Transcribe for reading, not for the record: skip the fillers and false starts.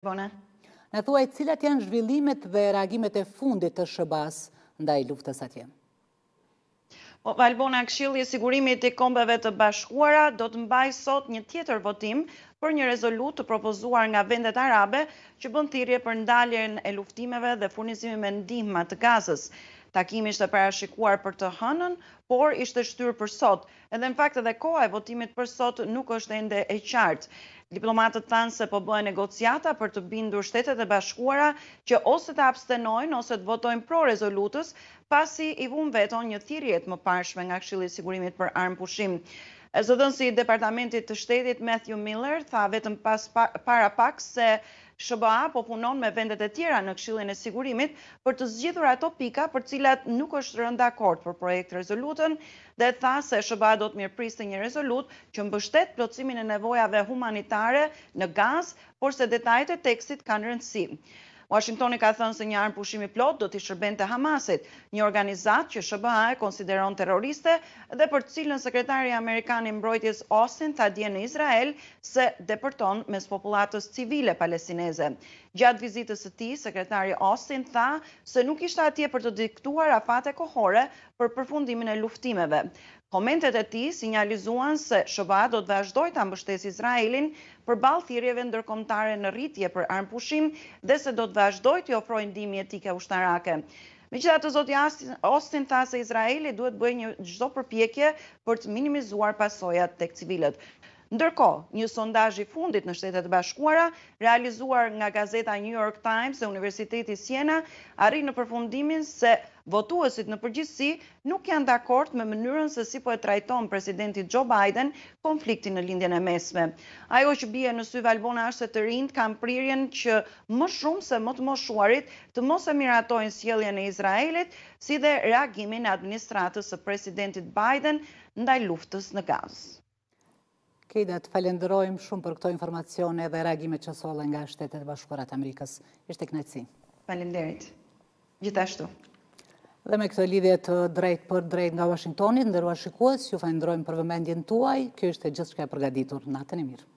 Bona. Në thuaj, cilat janë zhvillimet dhe reagimet e fundit të SHBA-s ndaj luftës atje? Valbona, Këshilli i Sigurimit i Kombeve të Bashkuara do të mbajë sot një tjetër votim për një rezolutë të propozuar nga vendet arabe që bën thirrje për ndaljen e luftimeve dhe furnizimin me ndihmë të Gazës. Takimi ishte parashikuar për të hënën, por ishte shtyrë për sot. Edhe në fakt edhe koha e votimit për sot nuk është ende e qartë. Diplomatët thanë se po bëhen negociata për të bindur Shtetet e Bashkuara që ose të abstenojnë ose të votojnë pro rezolutës, pasi i vënë veton një thirrje të mëparshme nga Këshilli i Sigurimit për armë pushim. Zëdhënësi i Departamentit të Shtetit Matthew Miller tha vetëm para pak se SHBA po punon me vendet e tjera në Këshillin e Sigurimit për të zgjidhur ato pika për cilat nuk është rënë dakord për projekt rezolutën dhe tha se SHBA do të mirëpriste një rezolut që mbështet plotësimin e nevojave humanitare në Gazë, por se detajet e tekstit kanë rëndësi. Washingtoni ka thënë se një armë pushimi plot do t'i shërbente Hamasit, një organizatë që SHBA e konsideron terroriste dhe për të cilën sekretari amerikan i mbrojtjes Austin tha dje në Izrael se depërton mes popullatës civile palestineze. Gjatë vizitës së tij, sekretari Austin tha se nuk ishte atje për të diktuar afate kohore për përfundimin e luftimeve. Komentet e tij sinjalizuan se SHBA do të vazhdojë ta mbështesë Izraelin përballë thirrjeve ndërkombëtare në rritje për armë pushim dhe se do të vazhdojë të ofrojë ndihmë etike ushtarake. Megjithatë, zoti Austin tha se Izraeli duhet bëjë çdo përpjekje për të minimizuar pasojat tek civilët. Ndërkohë, një sondazh i fundit në Shtetet e Bashkuara, realizuar nga gazeta New York Times dhe Universiteti Siena, arri në përfundimin se votuesit në përgjithësi nuk janë dakord me mënyrën se si po e trajton presidenti Joe Biden konfliktin në lindjen e mesme. Ajo që bie në sy Valbona është se të rinjt kanë prirjen që më shumë se më të moshuarit të mos e miratojnë sjelljen e Izraelit, si dhe reagimin e administratës së presidentit Biden ndaj luftës në Gazë. Kejda, të falenderojmë shumë për këto informacione dhe reagimet që sollen nga Shtetet e Bashkuara të Amerikës. Ishte kënaqësi. Faleminderit. Gjithashtu. Dhe me këtë lidhje të drejt për drejt nga Washingtoni, nderuar shikues, ju falenderojmë për vëmendjen tuaj. Kjo ishte gjithçka e përgatitur. Natën e mirë.